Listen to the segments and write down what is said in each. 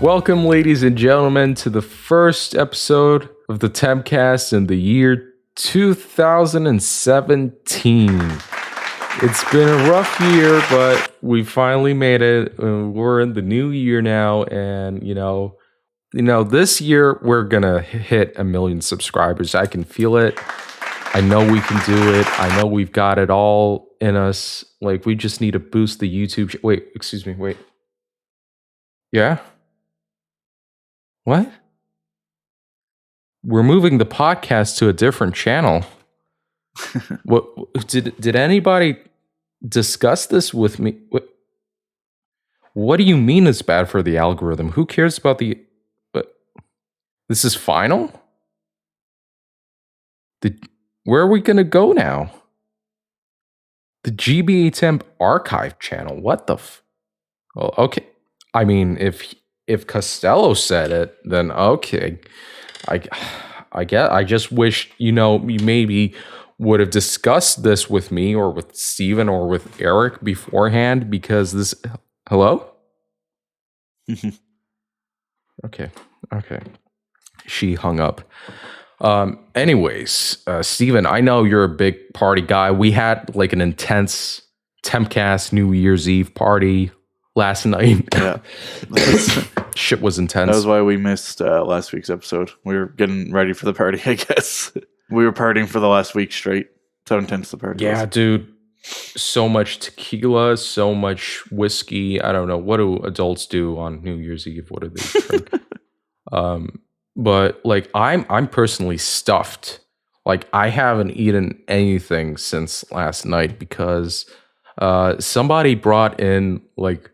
Welcome, ladies and gentlemen, to the first episode of the Tempcast in the year 2017. It's been a rough year, but we finally made it. We're in the new year now, and this year we're gonna hit 1 million subscribers. I can feel it. I know we can do it. I know we've got it all in us. Like, we just need to boost the YouTube. Wait, excuse me. Wait. Yeah? What? We're moving the podcast to a different channel. What did anybody discuss this with me? What do you mean it's bad for the algorithm? Who cares about the? But this is final. Where are we gonna go now? The GBA Temp archive channel. What the? Well, okay. I mean, if Costello said it, then okay. I guess I just wish you maybe would have discussed this with me or with Steven or with Eric beforehand, because this. Hello? Okay. She hung up. Anyways, Steven, I know you're a big party guy. We had like an intense Tempcast New Year's Eve party last night. Yeah. Shit was intense. That was why we missed last week's episode. We were getting ready for the party, I guess. We were partying for the last week straight. That's how intense the party was. Yeah, dude. So much tequila, so much whiskey. I don't know. What do adults do on New Year's Eve? What do they drink? But like, I'm personally stuffed. Like, I haven't eaten anything since last night because somebody brought in like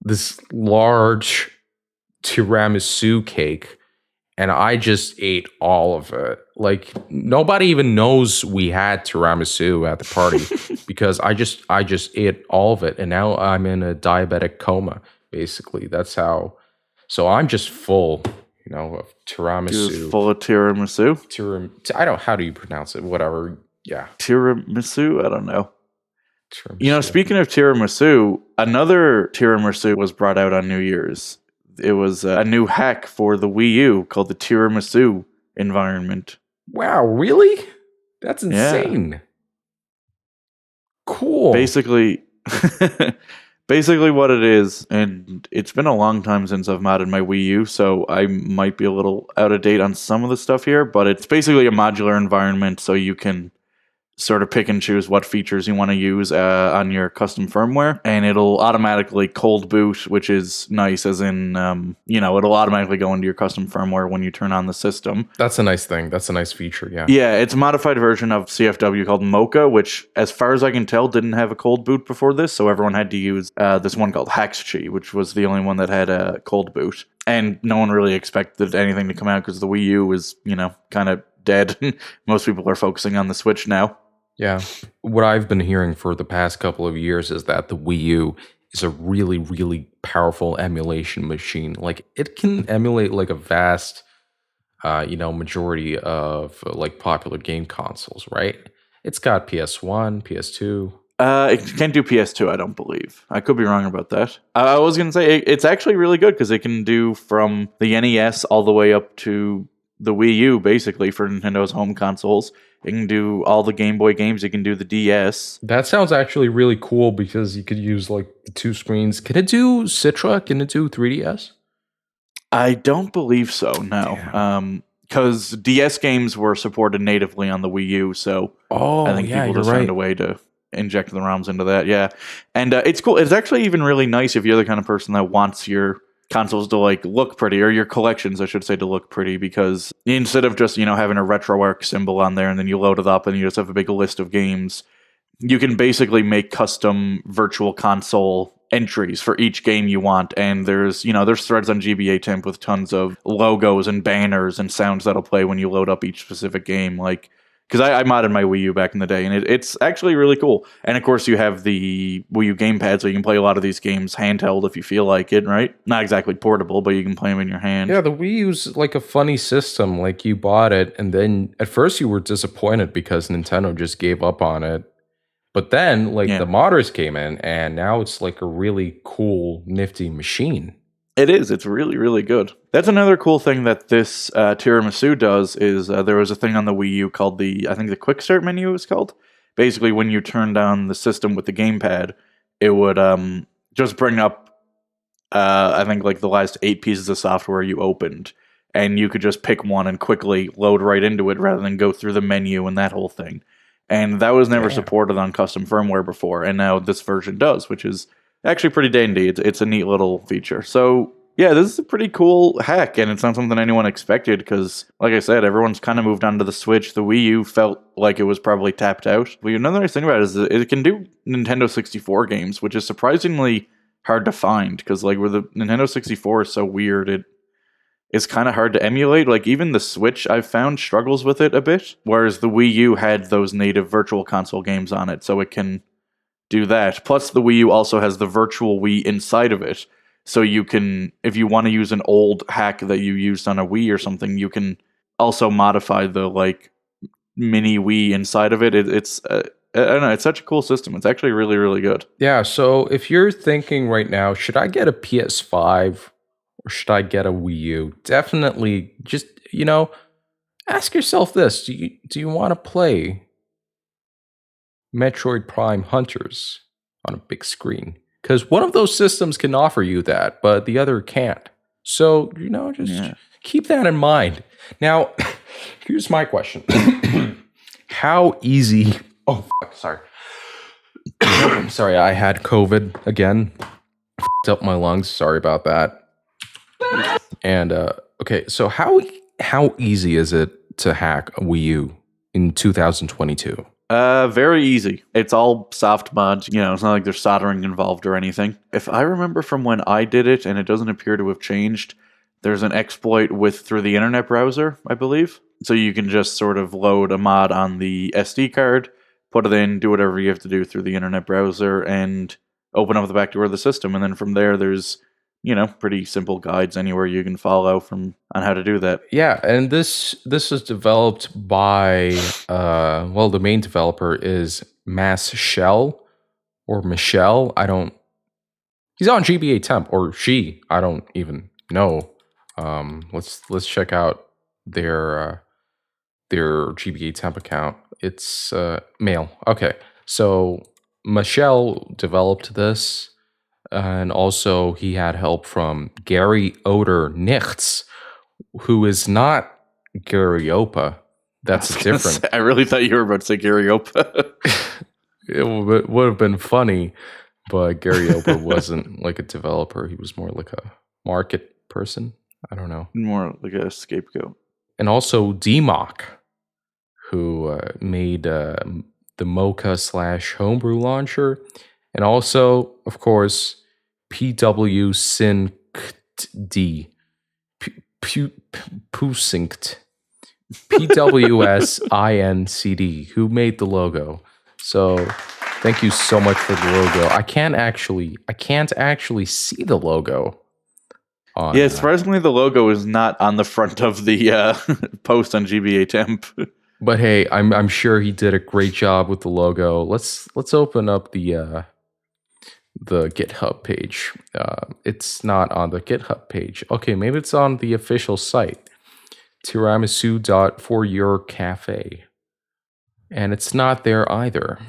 this large tiramisu cake, and I just ate all of it. Like, nobody even knows we had tiramisu at the party because I just ate all of it, and now I'm in a diabetic coma. Basically, that's how. So I'm just full, of tiramisu. You're just full of tiramisu. I don't. How do you pronounce it? Whatever. Yeah. Tiramisu. I don't know. Tiramisu. Speaking of tiramisu, another tiramisu was brought out on New Year's. It was a new hack for the Wii U called the Tiramisu Environment. Wow, really? That's insane. Yeah. Cool. Basically what it is, and it's been a long time since I've modded my Wii U, so I might be a little out of date on some of the stuff here, but it's basically a modular environment, so you can sort of pick and choose what features you want to use on your custom firmware, and it'll automatically cold boot, which is nice, as in, it'll automatically go into your custom firmware when you turn on the system. That's a nice thing. That's a nice feature, yeah. Yeah, it's a modified version of CFW called Mocha, which, as far as I can tell, didn't have a cold boot before this, so everyone had to use this one called Haxchi, which was the only one that had a cold boot. And no one really expected anything to come out because the Wii U was, kind of dead. Most people are focusing on the Switch now. Yeah. What I've been hearing for the past couple of years is that the Wii U is a really, really powerful emulation machine. Like, it can emulate like a vast, majority of like popular game consoles, right? It's got PS1, PS2. It can't do PS2, I don't believe. I could be wrong about that. I was going to say, it's actually really good because it can do from the NES all the way up to the Wii U, basically, for Nintendo's home consoles. It can do all the Game Boy games. It can do the DS. That sounds actually really cool because you could use like the two screens. Can it do Citra? Can it do 3DS? I don't believe so, no. Because DS games were supported natively on the Wii U, so I think people just found a way to inject the ROMs into that, yeah. And it's cool. It's actually even really nice if you're the kind of person that wants your consoles to like look pretty, or your collections, I should say, to look pretty, because instead of just, having a RetroArch symbol on there and then you load it up and you just have a big list of games, you can basically make custom virtual console entries for each game you want. And there's threads on GBA Temp with tons of logos and banners and sounds that'll play when you load up each specific game. Like, because I modded my Wii U back in the day, and it's actually really cool. And of course, you have the Wii U gamepad, so you can play a lot of these games handheld if you feel like it, right? Not exactly portable, but you can play them in your hand. Yeah, the Wii U's like a funny system. Like, you bought it, and then at first you were disappointed because Nintendo just gave up on it. But then, the modders came in, and now it's like a really cool, nifty machine. It is. It's really, really good. That's another cool thing that this tiramisu does is there was a thing on the Wii U called I think the Quick Start menu is called. Basically, when you turn down the system with the gamepad, it would just bring up, I think, like the last 8 pieces of software you opened. And you could just pick one and quickly load right into it rather than go through the menu and that whole thing. And that was never supported on custom firmware before. And now this version does, which is actually pretty dandy. It's a neat little feature. So yeah, this is a pretty cool hack, and it's not something anyone expected because, like I said, everyone's kind of moved on to the Switch. The Wii U felt like it was probably tapped out. But another nice thing about it is that it can do Nintendo 64 games, which is surprisingly hard to find because, like, where the Nintendo 64 is so weird, it's kind of hard to emulate. Like, even the Switch, I've found, struggles with it a bit, whereas the Wii U had those native virtual console games on it, so it can do that. Plus, the Wii U also has the virtual Wii inside of it. So you can, if you want to use an old hack that you used on a Wii or something, you can also modify the like mini Wii inside of it. It's I don't know, it's such a cool system. It's actually really, really good. Yeah, so if you're thinking right now, should I get a PS5 or should I get a Wii U? Definitely just, ask yourself this. Do you want to play Metroid Prime Hunters on a big screen? Because one of those systems can offer you that, but the other can't. So, just keep that in mind. Now, here's my question. How easy... Oh, fuck, sorry. Sorry, I had COVID again. F***ed up my lungs. Sorry about that. And, okay, so how easy is it to hack a Wii U in 2022? Very easy. It's all soft mods. It's not like there's soldering involved or anything. If I remember from when I did it, and it doesn't appear to have changed, there's an exploit through the internet browser, I believe. So you can just sort of load a mod on the SD card, put it in, do whatever you have to do through the internet browser, and open up the back door of the system. And then from there, there's pretty simple guides anywhere you can follow on how to do that. Yeah, and this is developed by the main developer is Maschell or Maschell. He's on GBA Temp, or she. I don't even know. Let's check out their GBA Temp account. It's male. Okay, so Maschell developed this. And also, he had help from Gary Oder Nichts, who is not Gary Opa. That's different. I really thought you were about to say Gary Opa. It would have been funny, but Gary Opa wasn't like a developer. He was more like a market person. I don't know. More like a scapegoat. And also DMOC, who made the Mocha / homebrew launcher. And also, of course, PW Synct Pusinct PWSINCD, who made the logo. So thank you so much for the logo. I can't actually see the logo. Surprisingly, the logo is not on the front of the post on GBA Temp. But hey, I'm sure he did a great job with the logo. Let's open up the GitHub page. It's not on the GitHub page. Okay, maybe it's on the official site, tiramisu.foryourcafe. And it's not there either.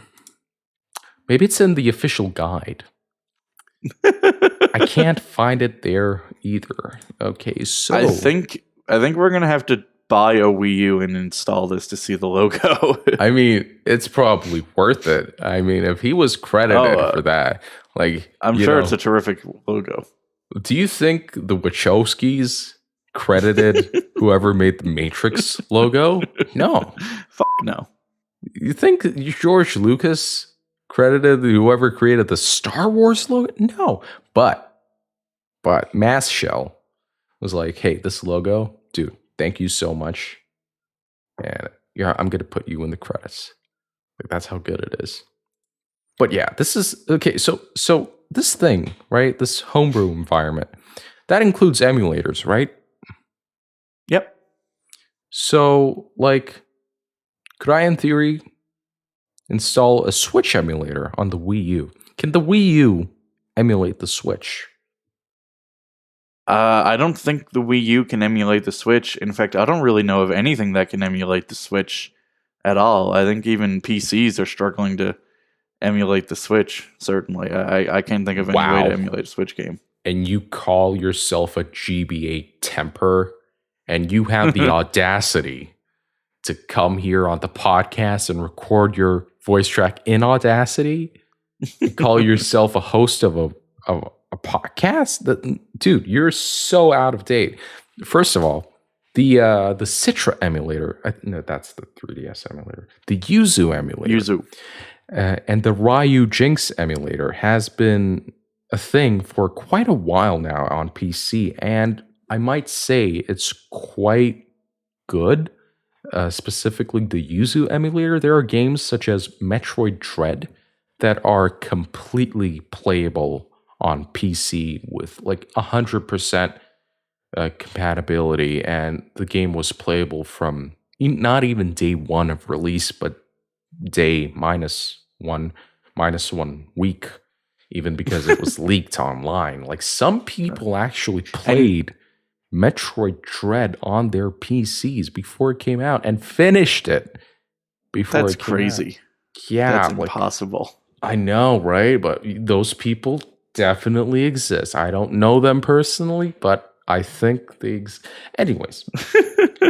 Maybe it's in the official guide. I can't find it there either. Okay, so I think we're gonna have to buy a Wii U and install this to see the logo. I mean, it's probably worth it. I mean, if he was credited for that, like, I'm sure it's a terrific logo. Do you think the Wachowskis credited whoever made the Matrix logo? No. Fuck no. You think George Lucas credited whoever created the Star Wars logo? No. But Maschell was like, hey, this logo, dude, thank you so much. And I'm going to put you in the credits. Like, that's how good it is. But yeah, this is okay. So this thing, right? This homebrew environment, that includes emulators, right? Yep. So, like, could I, in theory, install a Switch emulator on the Wii U? Can the Wii U emulate the Switch? I don't think the Wii U can emulate the Switch. In fact, I don't really know of anything that can emulate the Switch at all. I think even PCs are struggling to emulate the Switch, certainly. I can't think of any way to emulate a Switch game. And you call yourself a GBA temper, and you have the audacity to come here on the podcast and record your voice track in Audacity? You call yourself a host of a podcast? Dude, you're so out of date. First of all, the Citra emulator, no, that's the 3DS emulator. The Yuzu emulator. And the Ryu Jinx emulator has been a thing for quite a while now on PC, and I might say it's quite good. Specifically, the Yuzu emulator. There are games such as Metroid Dread that are completely playable on PC with like 100% compatibility, and the game was playable from not even day one of release, but day minus one week, even because it was leaked online. Like some people actually played Metroid Dread on their PCs before it came out and finished it before That's it came crazy. Out. Yeah, that's impossible. I know, right? But those people definitely exist. I don't know them personally, but I think they Anyways,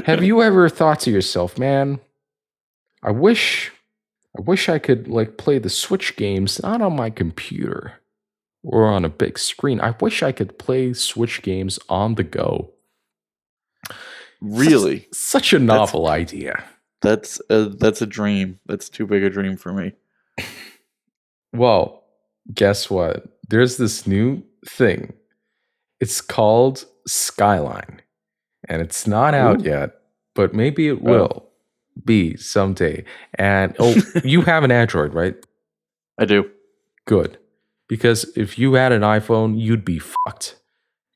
have you ever thought to yourself, man, I wish I could like play the Switch games not on my computer or on a big screen. I wish I could play Switch games on the go. Really? Such a novel idea. That's a dream. That's too big a dream for me. Well, guess what? There's this new thing. It's called Skyline. And it's not out yet, but maybe it will be someday. And you have an Android, right? I do. Good. Because if you had an iPhone, you'd be fucked.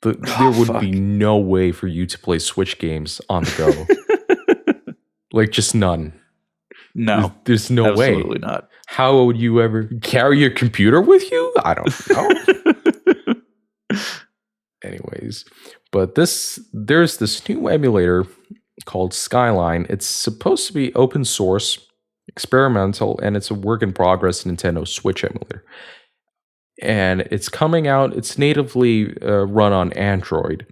There would be no way for you to play Switch games on the go. Like, just none. No. There's no way. Absolutely not. How would you ever carry your computer with you? I don't know. Anyways, but there's this new emulator called Skyline. It's supposed to be open source, experimental, and it's a work in progress Nintendo Switch emulator. And it's coming out, it's natively run on Android,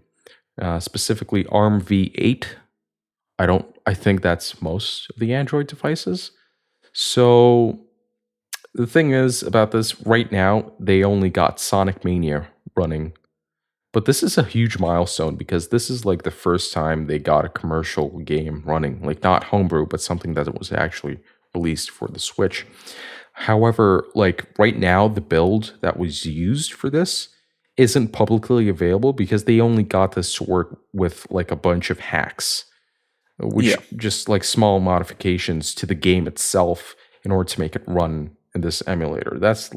specifically ARM v8. I think that's most of the Android devices. So the thing is about this, right now, they only got Sonic Mania running. But this is a huge milestone because this is like the first time they got a commercial game running. Like not homebrew, but something that was actually released for the Switch. However, like right now, the build that was used for this isn't publicly available because they only got this to work with like a bunch of hacks, which just like small modifications to the game itself in order to make it run in this emulator. It's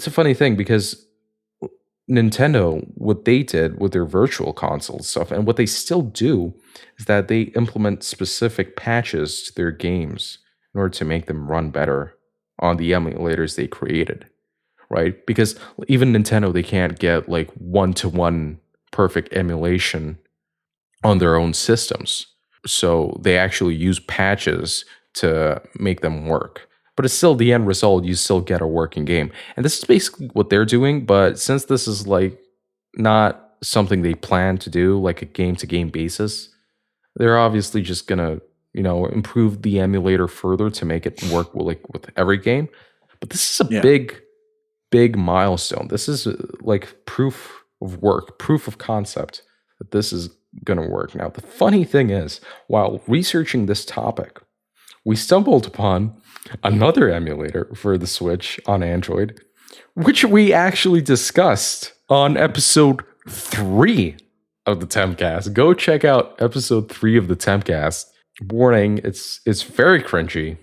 a funny thing because Nintendo, what they did with their virtual console stuff, and what they still do, is that they implement specific patches to their games in order to make them run better on the emulators they created, right? Because even Nintendo, they can't get like one-to-one perfect emulation on their own systems. So they actually use patches to make them work. But it's still the end result, you still get a working game. And this is basically what they're doing, but since this is like not something they plan to do, like a game-to-game basis, they're obviously just gonna improve the emulator further to make it work with every game. But this is a big milestone. This is like proof of work, proof of concept that this is going to work. Now, the funny thing is, while researching this topic, we stumbled upon another emulator for the Switch on Android, which we actually discussed on episode 3 of the Tempcast. Go check out episode 3 of the Tempcast. Warning, it's very cringy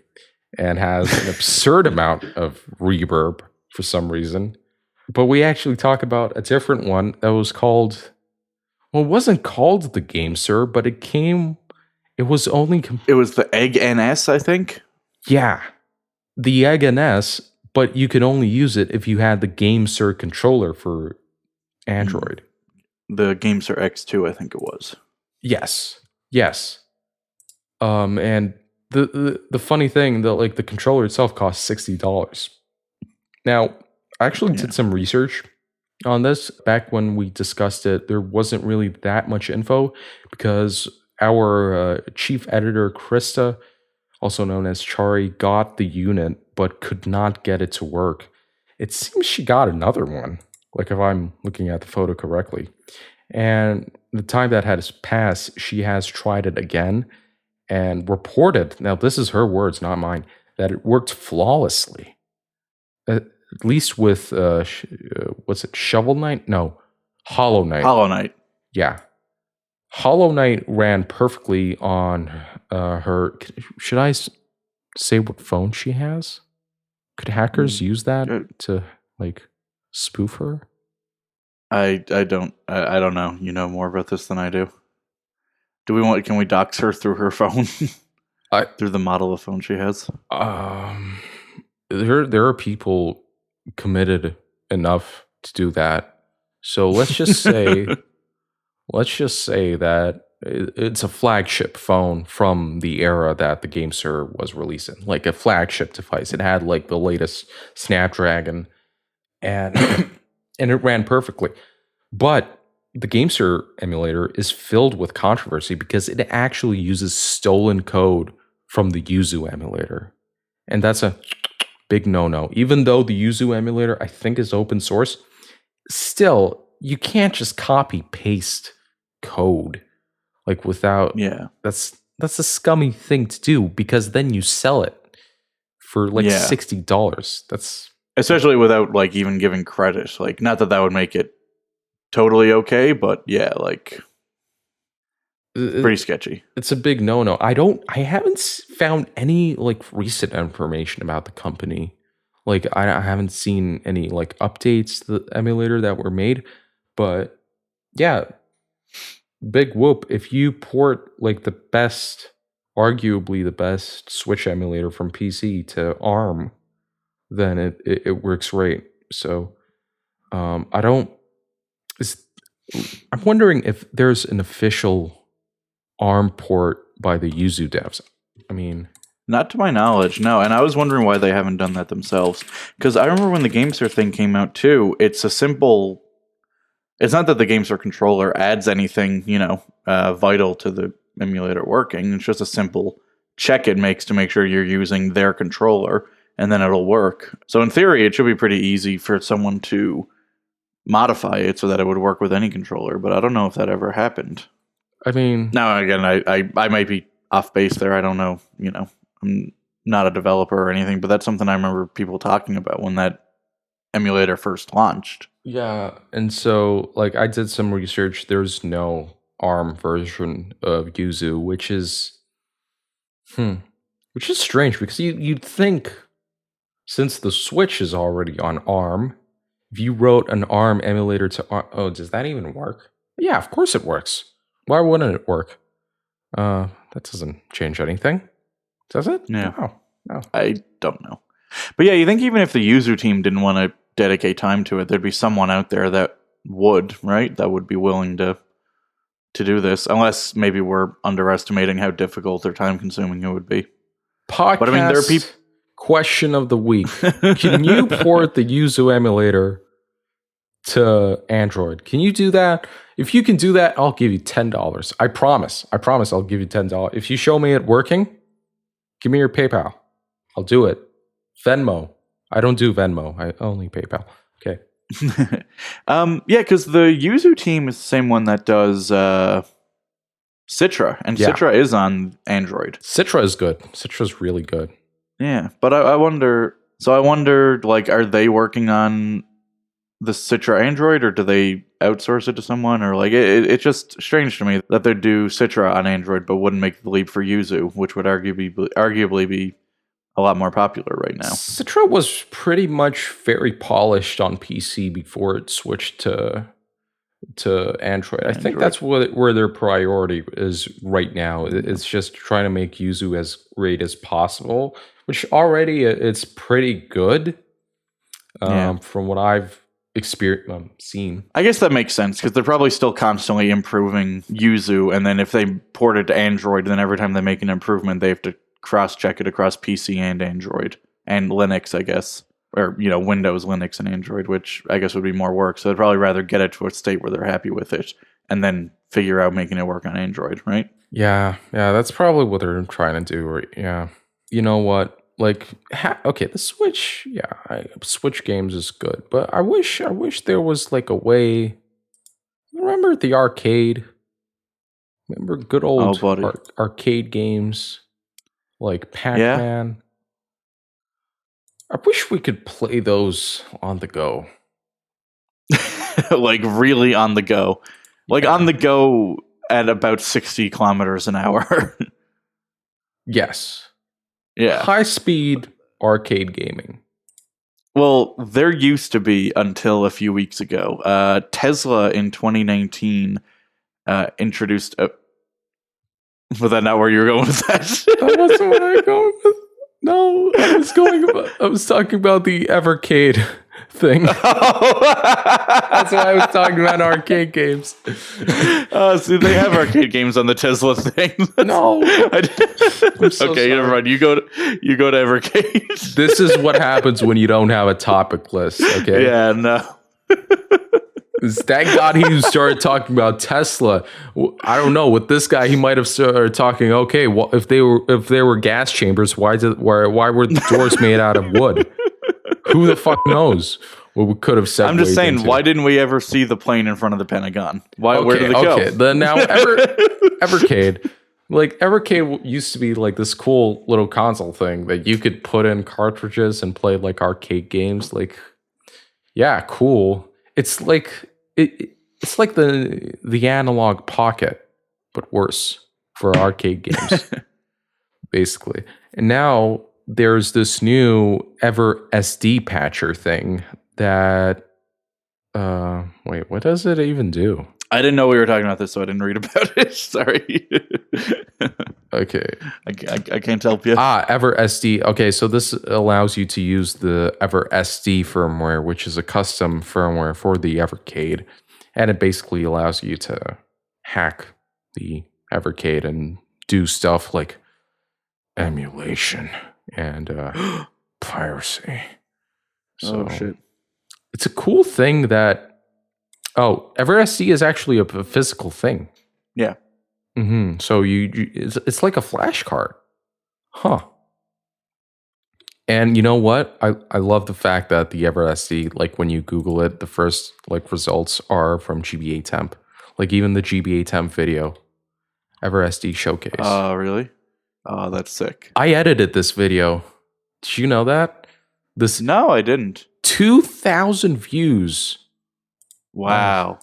and has an absurd amount of reverb for some reason. But we actually talk about a different one that was called, well, it wasn't called the Game Sir, but it was the Egg NS, I think. Yeah, the Egg NS, but you could only use it if you had the Game Sir controller for Android. the GameSir X2, I think it was. Yes. And the funny thing, the controller itself costs $60. Now, I actually did some research on this. Back when we discussed it, there wasn't really that much info because our chief editor, Krista, also known as Chari, got the unit but could not get it to work. It seems she got another one, like if I'm looking at the photo correctly. And the time that has passed, she has tried it again and reported, now this is her words, not mine, that it worked flawlessly. At least with, what's it, Shovel Knight? No, Hollow Knight. Hollow Knight. Yeah. Hollow Knight ran perfectly on her. Should I say what phone she has? Could hackers use that to like spoof her? I don't know. You know more about this than I do. Can we dox her through her phone? Through the model of phone she has? There are people committed enough to do that. So let's just say that it's a flagship phone from the era that the GameSir was releasing, like a flagship device. It had like the latest Snapdragon, and and it ran perfectly. But the GameSir emulator is filled with controversy because it actually uses stolen code from the Yuzu emulator, and that's a big no-no. Even though the Yuzu emulator, I think, is open source, still, you can't just copy-paste code like without. Yeah, that's a scummy thing to do because then you sell it for like $60. That's especially without like even giving credit. Like, not that would make it totally okay, but yeah, like pretty sketchy. It's a big no-no. I haven't found any like recent information about the company. Like I haven't seen any like updates to the emulator that were made, but yeah, big whoop. If you port like arguably the best Switch emulator from PC to ARM, then it works great. So I'm wondering if there's an official ARM port by the Yuzu devs. I mean, not to my knowledge, no. And I was wondering why they haven't done that themselves. Because I remember when the GameSir thing came out too, it's not that the GameSir controller adds anything, vital to the emulator working. It's just a simple check it makes to make sure you're using their controller, and then it'll work. So in theory, it should be pretty easy for someone to modify it so that it would work with any controller. But I don't know if that ever happened. I mean, now again, I might be off base there. I don't know. I'm not a developer or anything, but that's something I remember people talking about when that emulator first launched. Yeah, and so like I did some research. There's no ARM version of Yuzu, which is strange because you'd think since the Switch is already on ARM, if you wrote an ARM emulator to ARM, does that even work? Yeah, of course it works. Why wouldn't it work? That doesn't change anything, does it? Yeah. No. I don't know. But yeah, you think even if the Yuzu team didn't want to dedicate time to it, there'd be someone out there that would, right? That would be willing to do this, unless maybe we're underestimating how difficult or time-consuming it would be. Podcast but I mean, there are people. Question of the week: can you port the Yuzu emulator to Android? Can you do that? If you can do that, I'll give you $10. I promise I'll give you $10. If you show me it working, give me your PayPal. I'll do it. Venmo. I don't do Venmo. I only PayPal. Okay. Yeah, because the Yuzu team is the same one that does Citra, and Citra is on Android. Citra is good. Citra's really good. Yeah, but I wonder. So I wonder, like, are they working on the Citra Android, or do they outsource it to someone? Or like, it's just strange to me that they do Citra on Android, but wouldn't make the leap for Yuzu, which would arguably be a lot more popular right now. Citra was pretty much very polished on PC before it switched to Android. I think that's where their priority is right now. It's just trying to make Yuzu as great as possible, which already it's pretty good. From what I've seen. I guess that makes sense because they're probably still constantly improving Yuzu, and then if they port it to Android, then every time they make an improvement, they have to cross-check it across PC and Android and Linux, I guess, or Windows, Linux, and Android, which I guess would be more work. So they'd probably rather get it to a state where they're happy with it, and then figure out making it work on Android, right? Yeah, that's probably what they're trying to do. Right? Yeah, you know what? Like, okay, the Switch, Switch games is good, but I wish there was like a way. Remember the arcade? Remember good old arcade games like Pac-Man? Yeah. I wish we could play those on the go. Like really on the go. Like on the go at about 60 kilometers an hour. Yes. Yeah. High speed arcade gaming. Well, there used to be until a few weeks ago. Tesla in 2019 introduced a... Was that not where you were going with that? That wasn't what I was going with. No, I was talking about the Evercade thing. That's why I was talking about arcade games. See, they have arcade games on the Tesla thing. No. Okay, never mind. You go to Evercade. This is what happens when you don't have a topic list, okay? Yeah, no. Thank God he started talking about Tesla. I don't know. With this guy, he might have started talking. Okay, well, if there were gas chambers, why were the doors made out of wood? Who the fuck knows what we could have said? I'm just saying, why didn't we ever see the plane in front of the Pentagon? Where did it go? Okay, Evercade. Like, Evercade used to be like this cool little console thing that you could put in cartridges and play like arcade games. Like, yeah, cool. It's like it's like the analog pocket, but worse for arcade games, basically. And now there's this new Ever SD patcher thing that wait, what does it even do? I didn't know we were talking about this, so I didn't read about it. Sorry. Okay. I can't help you. Ever SD. Okay, so this allows you to use the Ever SD firmware, which is a custom firmware for the Evercade. And it basically allows you to hack the Evercade and do stuff like emulation and piracy. So, oh, shit. It's a cool thing that... Oh, EverSD is actually a physical thing. Yeah. Mm-hmm. So it's like a flash card. Huh. And you know what? I love the fact that the EverSD, like when you Google it, the first like results are from GBA Temp. Like even the GBA Temp video, EverSD showcase. Oh, really? Oh, that's sick. I edited this video. Did you know that? No, I didn't. 2,000 views. Wow.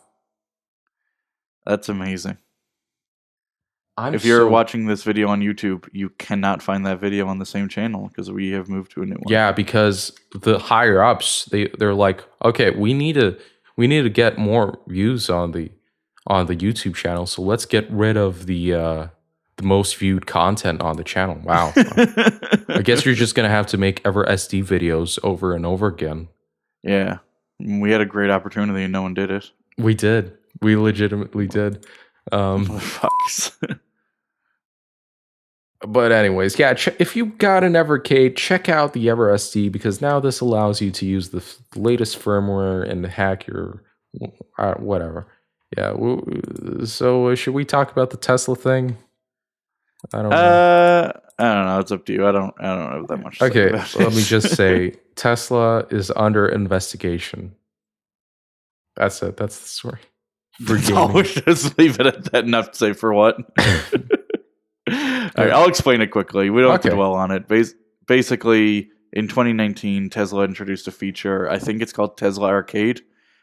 That's amazing. If you're watching this video on YouTube, you cannot find that video on the same channel because we have moved to a new one. Yeah, because the higher ups, they're like, okay, we need to get more views on the YouTube channel, so let's get rid of the most viewed content on the channel. Wow. I guess you're just gonna have to make EverSD videos over and over again. Yeah. We had a great opportunity and no one did it. We did. We legitimately did. Fucks. But anyways, yeah, if you got an Evercade, check out the EverSD because now this allows you to use the latest firmware and hack your whatever. Yeah. So should we talk about the Tesla thing? I don't know. I don't know. It's up to you. I don't know that much. Okay, let me just say Tesla is under investigation. That's it. That's the story. We'll just leave it at that. Enough to say for what. All right, I'll explain it quickly. We don't have to dwell on it. Basically, in 2019, Tesla introduced a feature. I think it's called Tesla Arcade,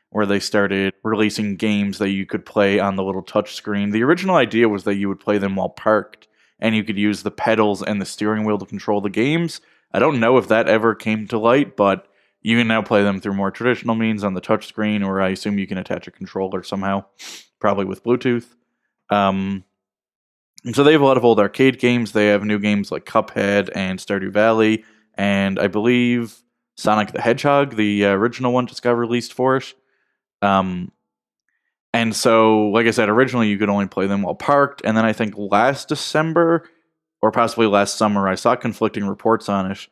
where they started releasing games that you could play on the little touch screen. The original idea was that you would play them while parked, and you could use the pedals and the steering wheel to control the games. I don't know if that ever came to light, but you can now play them through more traditional means on the touch screen, or I assume you can attach a controller somehow, probably with Bluetooth. And so they have a lot of old arcade games. They have new games like Cuphead and Stardew Valley, and I believe Sonic the Hedgehog, the original one, just got released for it. And so, like I said, originally you could only play them while parked, and then I think last December or possibly last summer, I saw conflicting reports on it.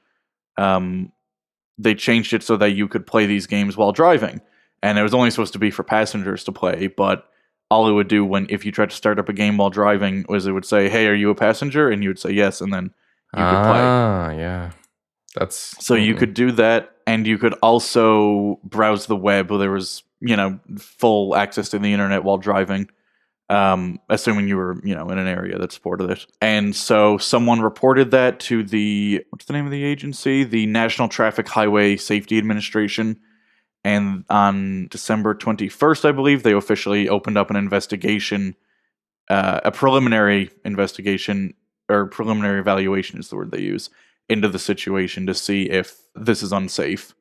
They changed it so that you could play these games while driving, and it was only supposed to be for passengers to play. But all it would do if you tried to start up a game while driving was it would say, "Hey, are you a passenger?" And you would say yes, and then you could play. Yeah, you could do that, and you could also browse the web. There was full access to the internet while driving. Assuming you were, in an area that supported it. And so someone reported that to what's the name of the agency? The National Traffic Highway Safety Administration. And on December 21st, I believe, they officially opened up an investigation, a preliminary investigation, or preliminary evaluation is the word they use, into the situation to see if this is unsafe.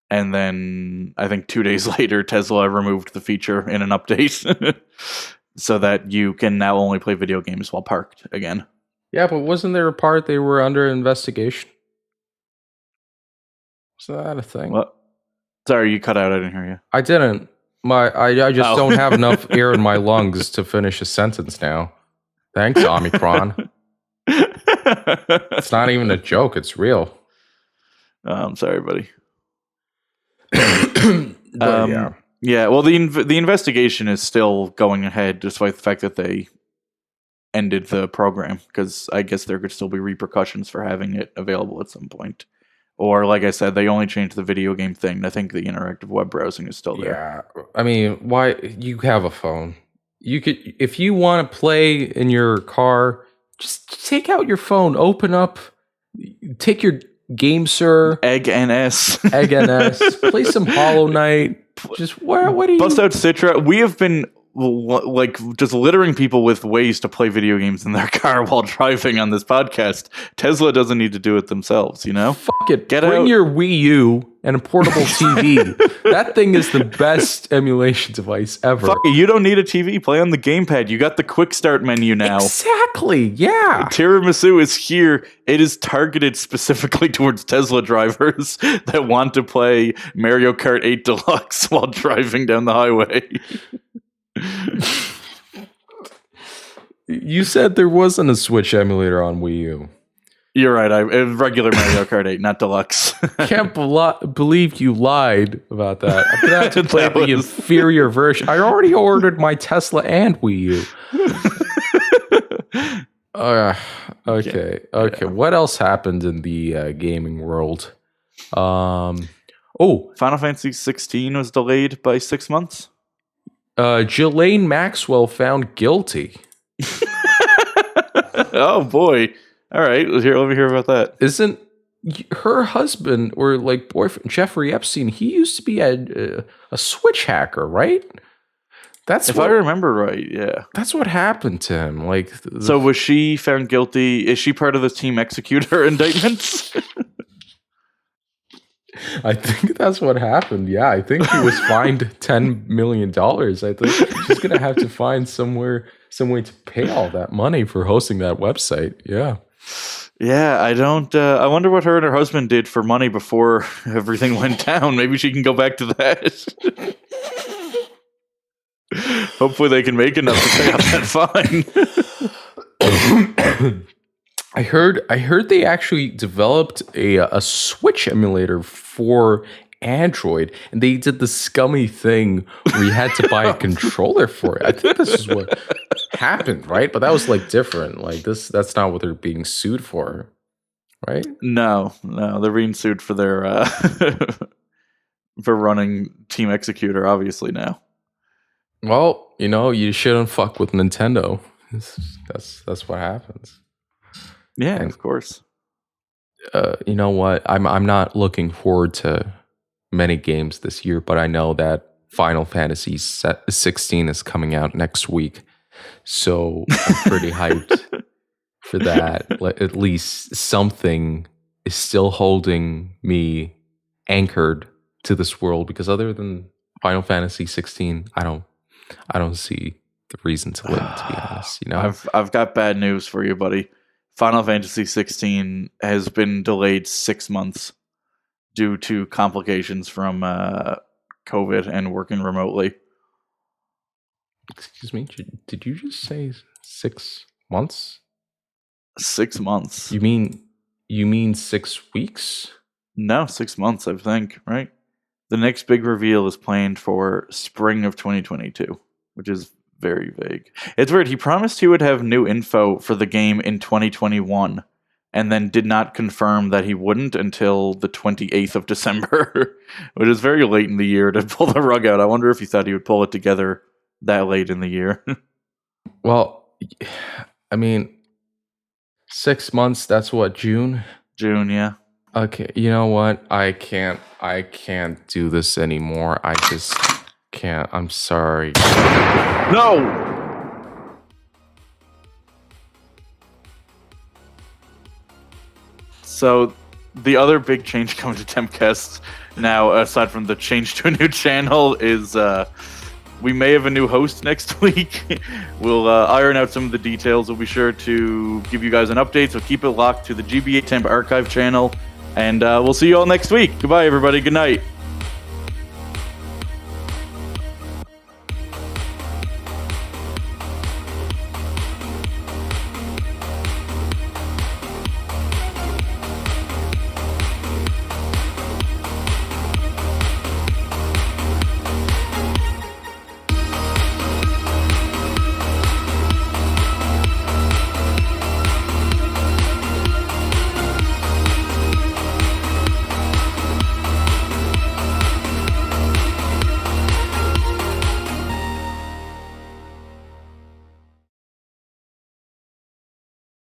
And then I think 2 days later, Tesla removed the feature in an update. So that you can now only play video games while parked again. Yeah, but wasn't there a part they were under investigation? Was that a thing? What? Sorry, you cut out. I didn't hear you. I didn't. I just don't have enough air in my lungs to finish a sentence now. Thanks, Omicron. It's not even a joke. It's real. I'm sorry, buddy. Yeah. Yeah, well, the investigation is still going ahead, despite the fact that they ended the program, because I guess there could still be repercussions for having it available at some point. Or, like I said, they only changed the video game thing. I think the interactive web browsing is still there. Yeah, I mean, why? You have a phone. You could, if you want to play in your car, just take out your phone, open up, take your GameSir, Egg NS, play some Hollow Knight. Just what do you bust out Citra? We have been just littering people with ways to play video games in their car while driving on this podcast. Tesla doesn't need to do it themselves, Fuck it. Bring your Wii U and a portable TV. That thing is the best emulation device ever. Fuck it. You don't need a TV. Play on the gamepad. You got the quick start menu now. Exactly. Yeah. Tiramisu is here. It is targeted specifically towards Tesla drivers that want to play Mario Kart 8 Deluxe while driving down the highway. You said there wasn't a Switch emulator on Wii U. You're right. Regular Mario Kart 8, not Deluxe. Can't believe you lied about that. I'm gonna have to play the inferior version. I already ordered my Tesla and Wii U. Okay. Yeah. What else happened in the gaming world? Final Fantasy XVI was delayed by 6 months. Ghislaine Maxwell found guilty. Oh boy! All right, let me hear about that. Isn't her husband or boyfriend Jeffrey Epstein? He used to be a Switch hacker, right? If I remember right, yeah. That's what happened to him. So was she found guilty? Is she part of the Team Executor indictments? I think that's what happened. Yeah, I think she was fined $10 million. I think she's gonna have to find some way to pay all that money for hosting that website. Yeah. Yeah, I don't. I wonder what her and her husband did for money before everything went down. Maybe she can go back to that. Hopefully, they can make enough to pay off that fine. I heard they actually developed a Switch emulator for Android, and they did the scummy thing where you had to buy a controller for it. I think this is what happened, right? But that was different. That's not what they're being sued for, right? No, they're being sued for their for running Team Executor, obviously now. Well, you shouldn't fuck with Nintendo. That's what happens. Yeah, and, of course. You know what? I'm not looking forward to many games this year, but I know that Final Fantasy XVI is coming out next week, so I'm pretty hyped for that. At least something is still holding me anchored to this world, because other than Final Fantasy XVI, I don't see the reason to live, to be honest. I've got bad news for you, buddy. Final Fantasy XVI has been delayed 6 months due to complications from COVID and working remotely. Excuse me, did you just say 6 months? 6 months. You mean 6 weeks? No, 6 months, I think, right? The next big reveal is planned for spring of 2022, which is very vague. It's weird. He promised he would have new info for the game in 2021 and then did not confirm that he wouldn't until the 28th of December, which is very late in the year to pull the rug out. I wonder if he thought he would pull it together that late in the year. Well, I mean, 6 months, that's what, June? June, yeah. Okay, you know what? I can't do this anymore. I just can't. I'm sorry. No! So, the other big change coming to Tempcast now, aside from the change to a new channel, is we may have a new host next week. We'll iron out some of the details. We'll be sure to give you guys an update, so keep it locked to the GBA Temp Archive channel. And we'll see you all next week. Goodbye, everybody. Good night.